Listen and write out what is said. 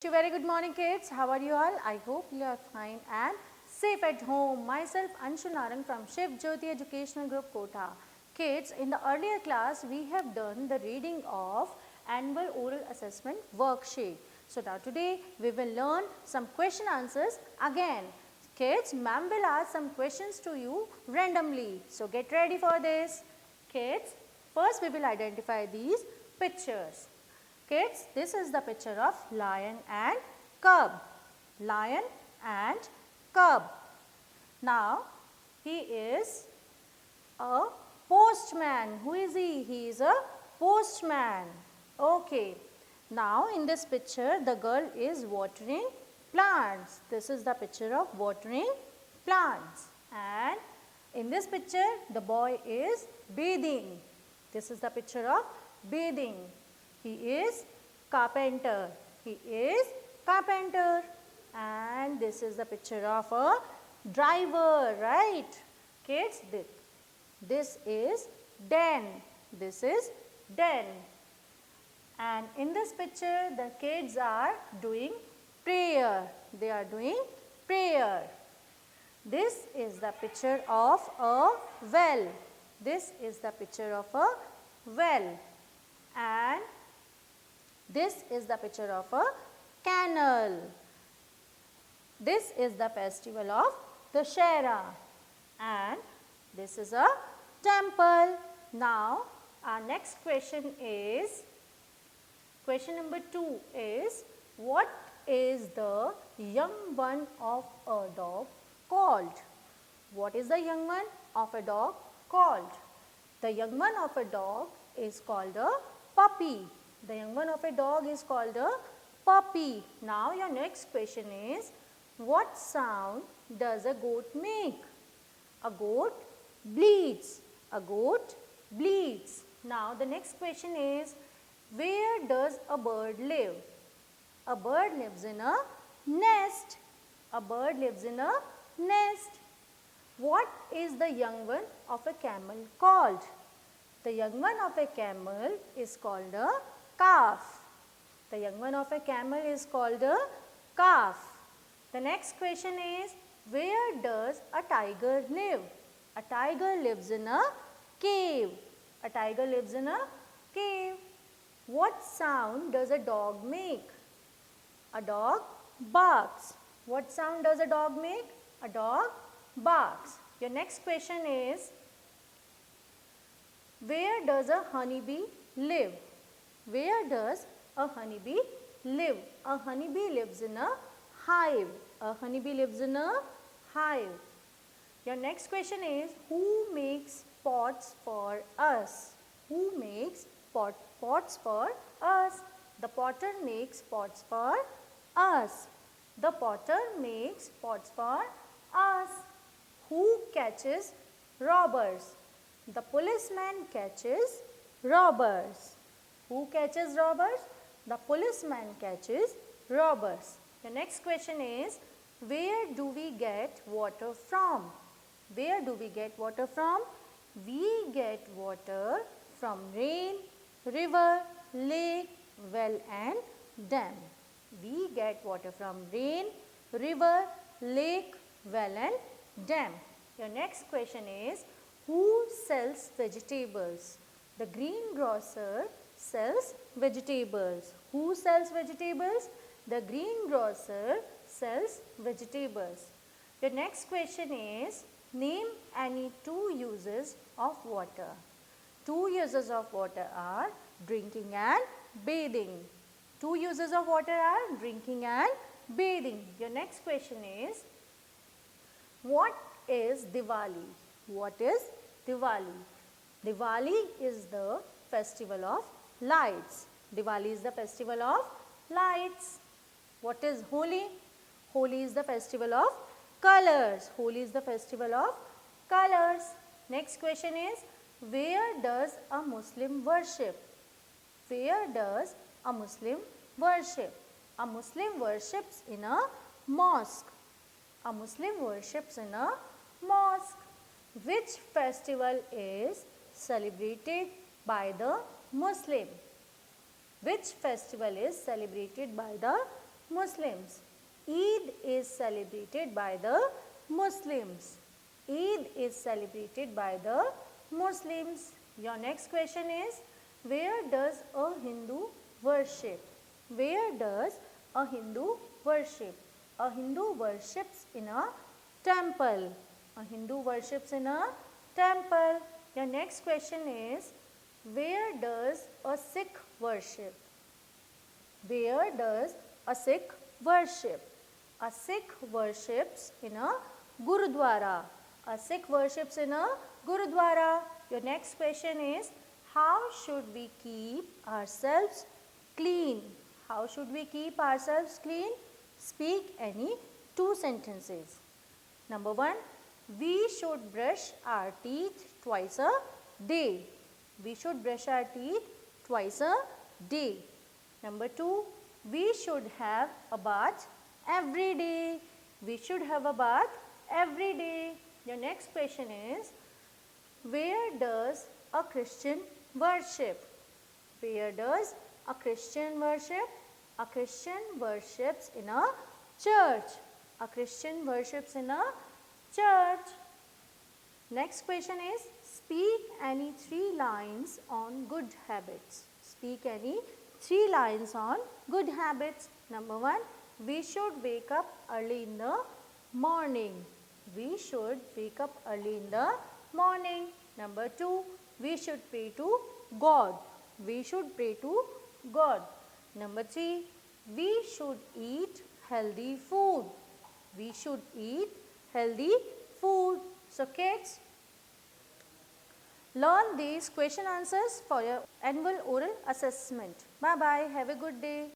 Very good morning kids. How are you all? I hope you are fine and safe at home. Myself Anshu Narang from Shiv Jyoti Educational Group Kota. Kids, in the earlier class we have done the reading of annual oral assessment worksheet. So now today we will learn some question answers again. Kids, ma'am will ask some questions to you randomly. So get ready for this. Kids, first we will identify these pictures. Kids, this is the picture of lion and cub. Lion and cub. Now, he is a postman. Who is he? He is a postman. Okay. Now, in this picture, the girl is watering plants. This is the picture of watering plants. And in this picture, the boy is bathing. This is the picture of bathing. He is carpenter. He is carpenter. And this is the picture of a driver, right? Kids, this is den. This is den. And in this picture, the kids are doing prayer. They are doing prayer. This is the picture of a well. This is the picture of a well. And this is the picture of a canal. This is the festival of Dussehra. And this is a temple. Now, our next question is, question number 2 is, what is the young one of a dog called? What is the young one of a dog called? The young one of a dog is called a puppy. The young one of a dog is called a puppy. Now your next question is, what sound does a goat make? A goat bleats. A goat bleats. Now the next question is, where does a bird live? A bird lives in a nest. A bird lives in a nest. What is the young one of a camel called? The young one of a camel is called a calf. The young one of a camel is called a calf. The next question is, where does a tiger live? A tiger lives in a cave. A tiger lives in a cave. What sound does a dog make? A dog barks. What sound does a dog make? A dog barks. Your next question is, where does a honeybee live? Where does a honeybee live? A honeybee lives in a hive. A honeybee lives in a hive. Your next question is, who makes pots for us? Who makes pots for us? The potter makes pots for us. The potter makes pots for us. Who catches robbers? The policeman catches robbers. Who catches robbers? The policeman catches robbers. The next question is, where do we get water from? Where do we get water from? We get water from rain, river, lake, well and dam. We get water from rain, river, lake, well and dam. Your next question is, who sells vegetables? The greengrocer sells vegetables. Who sells vegetables? The greengrocer sells vegetables. The next question is, name any 2 uses of water. 2 uses of water are drinking and bathing. 2 uses of water are drinking and bathing. Your next question is, what is Diwali? What is Diwali? Diwali is the festival of lights. Diwali is the festival of lights. What is Holi? Holi is the festival of colors. Holi is the festival of colors. Next question is, where does a Muslim worship? Where does a Muslim worship? A Muslim worships in a mosque. A Muslim worships in a mosque. Which festival is celebrated by the Muslim? Which festival is celebrated by the Muslims. Eid is celebrated by the Muslims. Eid is celebrated by the Muslims. Your next question is, where does a Hindu worship? Where does a Hindu worship? A Hindu worships in a temple. A Hindu worships in a temple. Your next question is, where does a Sikh worship? Where does a Sikh worship? A Sikh worships in a Gurudwara. A Sikh worships in a Gurudwara. Your next question is, how should we keep ourselves clean? How should we keep ourselves clean? Speak any two sentences. Number 1, we should brush our teeth twice a day. We should brush our teeth twice a day. Number 2, we should have a bath every day. We should have a bath every day. Your next question is, where does a Christian worship? Where does a Christian worship? A Christian worships in a church. A Christian worships in a church. Next question is, speak any 3 lines on good habits. Speak any 3 lines on good habits. Number 1, we should wake up early in the morning. We should wake up early in the morning. Number 2, we should pray to God. We should pray to God. Number 3, we should eat healthy food. We should eat healthy food. So kids, learn these question answers for your annual oral assessment. Bye bye. Have a good day.